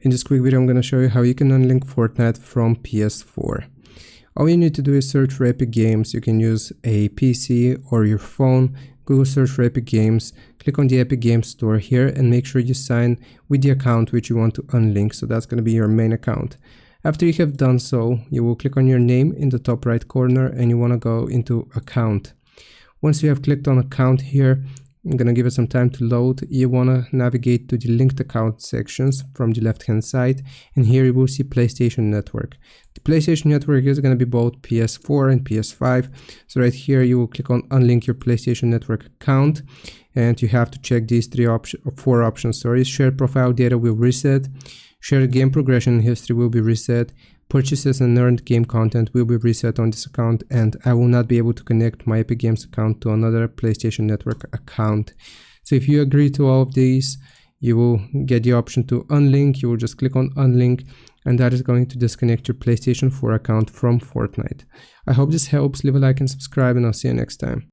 In this quick video, I'm going to show you how you can unlink Fortnite from PS4. All you need to do is search for Epic Games. You can use a PC or your phone, Google search for Epic Games, click on the Epic Games store here and make sure you sign with the account which you want to unlink. So that's going to be your main account. After you have done so, you will click on your name in the top right corner and you want to go into account. Once you have clicked on account here, I'm going to give it some time to load. You want to navigate to the linked account sections from the left hand side, and here you will see PlayStation Network. The PlayStation Network is going to be both PS4 and PS5. So right here you will click on unlink your PlayStation Network account, and you have to check these four options. Share profile data will reset, share game progression history will be reset, purchases and earned game content will be reset on this account, and I will not be able to connect my Epic Games account to another PlayStation Network account. So if you agree to all of these, you will get the option to unlink. You will just click on unlink, and that is going to disconnect your PlayStation 4 account from Fortnite. I hope this helps. Leave a like and subscribe, and I'll see you next time.